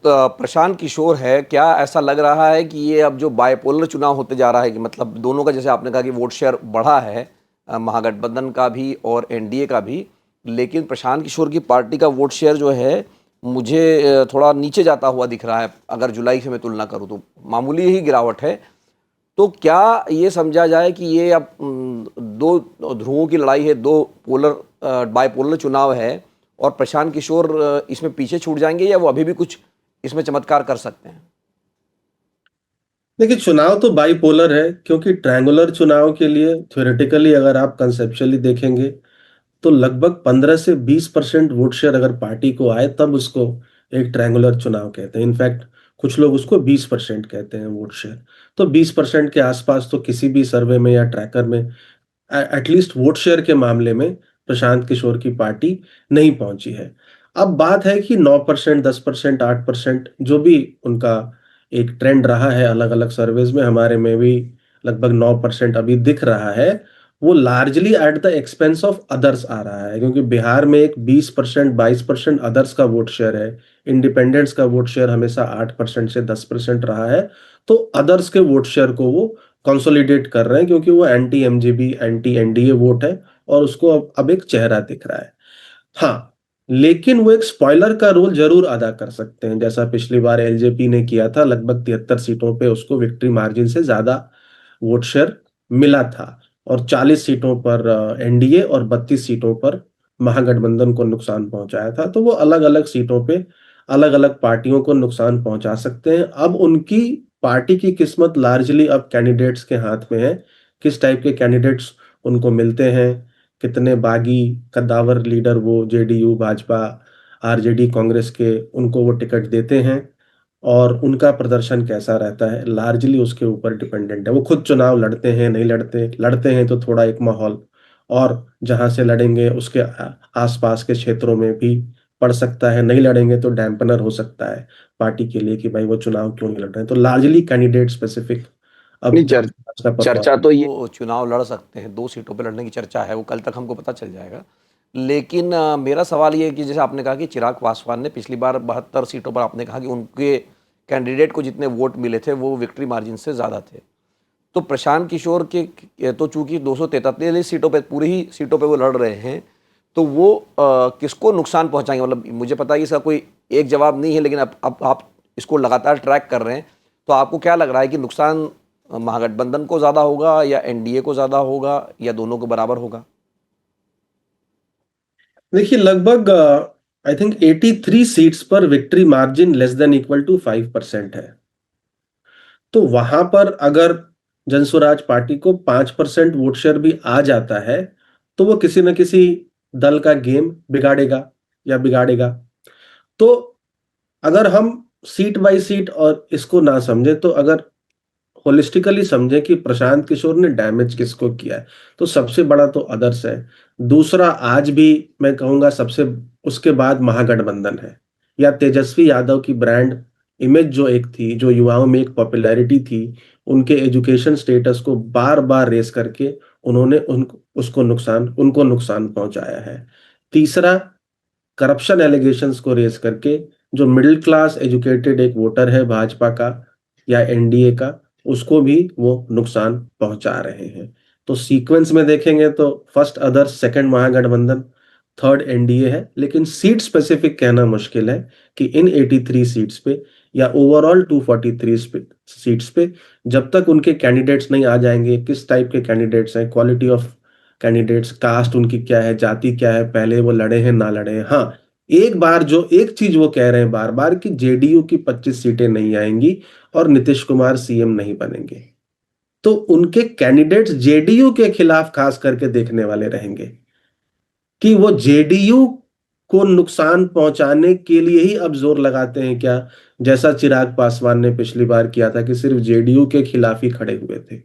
प्रशांत किशोर है, क्या ऐसा लग रहा है कि ये अब जो बाइपोलर चुनाव होते जा रहा है कि मतलब दोनों का, जैसे आपने कहा कि वोट शेयर बढ़ा है महागठबंधन का भी और एनडीए का भी, लेकिन प्रशांत किशोर की पार्टी का वोट शेयर जो है मुझे थोड़ा नीचे जाता हुआ दिख रहा है, अगर जुलाई से मैं तुलना करूं तो मामूली ही गिरावट है। तो क्या ये समझा जाए कि ये अब दो ध्रुवों की लड़ाई है, दो बाइपोलर चुनाव है, और प्रशांत किशोर इसमें पीछे छूट जाएंगे, या वो अभी भी कुछ इसमें चमत्कार कर सकते हैं? देखिए, चुनाव तो बाइपोलर है, क्योंकि ट्रायंगुलर चुनाव के लिए थ्योरेटिकली अगर आप कंसेप्चुअली देखेंगे तो लगभग 15 से 20% वोट शेयर अगर पार्टी को आए तब उसको एक ट्रायंगुलर चुनाव कहते हैं। इनफैक्ट कुछ लोग उसको 20% कहते हैं वोट शेयर। तो 20% के आसपास तो किसी भी सर्वे में या ट्रैकर में एटलीस्ट वोट शेयर के मामले में प्रशांत किशोर की पार्टी नहीं पहुंची है। अब बात है कि 9%, 10%, 8% जो भी उनका एक ट्रेंड रहा है अलग अलग सर्वेज में, हमारे में भी लगभग 9% अभी दिख रहा है। वो largely at the expense of others आ रहा है, क्योंकि बिहार में एक 20%, 22% अदर्स का वोट शेयर है। इंडिपेंडेंट्स का वोट शेयर हमेशा 8% से 10% रहा है। तो अदर्स के वोट शेयर को वो कंसोलिडेट कर रहे हैं, क्योंकि वो anti MGB, anti NDA vote है और उसको अब एक चेहरा दिख रहा है। हाँ, लेकिन वो एक स्पॉइलर का रोल जरूर अदा कर सकते हैं, जैसा पिछली बार एलजेपी ने किया था। लगभग 73 सीटों पे उसको विक्ट्री मार्जिन से ज्यादा वोट शेयर मिला था, और 40 सीटों पर एनडीए और 32 सीटों पर महागठबंधन को नुकसान पहुंचाया था। तो वो अलग अलग सीटों पे अलग अलग पार्टियों को नुकसान पहुंचा सकते हैं। अब उनकी पार्टी की किस्मत लार्जली अब कैंडिडेट्स के हाथ में है। किस टाइप के कैंडिडेट्स उनको मिलते हैं, कितने बागी कद्दावर लीडर वो जेडीयू, भाजपा, आरजेडी, कांग्रेस के उनको वो टिकट देते हैं, और उनका प्रदर्शन कैसा रहता है, लार्जली उसके ऊपर डिपेंडेंट है। वो खुद चुनाव लड़ते हैं, नहीं लड़ते, लड़ते हैं तो थोड़ा एक माहौल, और जहां से लड़ेंगे उसके आसपास के क्षेत्रों में भी पड़ सकता है, नहीं लड़ेंगे तो डैम्पनर हो सकता है पार्टी के लिए कि भाई वो चुनाव क्यों नहीं लड़ रहे हैं। तो लार्जली कैंडिडेट स्पेसिफिक नहीं, अब का चर्चा परफॉर्मेंस। तो ये वो चुनाव लड़ सकते हैं, दो सीटों पे लड़ने की चर्चा है, वो कल तक हमको पता चल जाएगा। लेकिन मेरा सवाल ये है कि जैसे आपने कहा कि चिराग पासवान ने पिछली बार 72 सीटों पर, आपने कहा कि उनके कैंडिडेट को जितने वोट मिले थे वो विक्ट्री मार्जिन से ज़्यादा थे। तो प्रशांत किशोर के तो चूंकि 243 सीटों पे, पूरी ही सीटों पे वो लड़ रहे हैं, तो वो किसको नुकसान पहुंचाएंगे? मतलब मुझे पता है कि इसका कोई एक जवाब नहीं है, लेकिन अब आप इसको लगातार ट्रैक कर रहे हैं, तो आपको क्या लग रहा है कि नुकसान महागठबंधन को ज़्यादा होगा या एनडीए को ज़्यादा होगा, या दोनों को बराबर होगा? देखिए, लगभग आई थिंक 83 सीट्स पर victory margin less than equal to 5% है। तो वहां पर अगर जनसुराज पार्टी को 5% वोट शेयर भी आ जाता है तो वो किसी न किसी दल का गेम बिगाड़ेगा या बिगाड़ेगा। तो अगर हम सीट बाय सीट और इसको ना समझे, तो अगर होलिस्टिकली समझे कि प्रशांत किशोर ने डैमेज किसको किया है, तो सबसे बड़ा तो अदर्स है। दूसरा, आज भी मैं कहूंगा सबसे, उसके बाद महागठबंधन है, या तेजस्वी यादव की ब्रांड इमेज जो एक थी, जो युवाओं में एक पॉपुलैरिटी थी, उनके एजुकेशन स्टेटस को बार बार रेस करके उन्होंने उनको नुकसान पहुंचाया है। तीसरा, करप्शन एलिगेशंस को रेस करके जो मिडिल क्लास एजुकेटेड एक वोटर है भाजपा का या एनडीए का, उसको भी वो नुकसान पहुंचा रहे हैं। तो सीक्वेंस में देखेंगे तो फर्स्ट अदर्स, सेकंड महागठबंधन, थर्ड एनडीए है। लेकिन सीट स्पेसिफिक कहना मुश्किल है कि इन 83 सीट्स पे या ओवरऑल 243 सीट्स पे जब तक उनके कैंडिडेट्स नहीं आ जाएंगे, किस टाइप के कैंडिडेट्स हैं, क्वालिटी ऑफ कैंडिडेट्स, कास्ट उनकी क्या है, जाति क्या है, पहले वो लड़े हैं ना लड़े हैं। हाँ, एक बार जो एक चीज वो कह रहे हैं बार बार कि जेडीयू की 25 सीटें नहीं आएंगी और नीतीश कुमार सीएम नहीं बनेंगे, तो उनके कैंडिडेट्स जेडीयू के खिलाफ खास करके देखने वाले रहेंगे कि वो जेडीयू को नुकसान पहुंचाने के लिए ही अब जोर लगाते हैं क्या, जैसा चिराग पासवान ने पिछली बार किया था कि सिर्फ जेडीयू के खिलाफ ही खड़े हुए थे।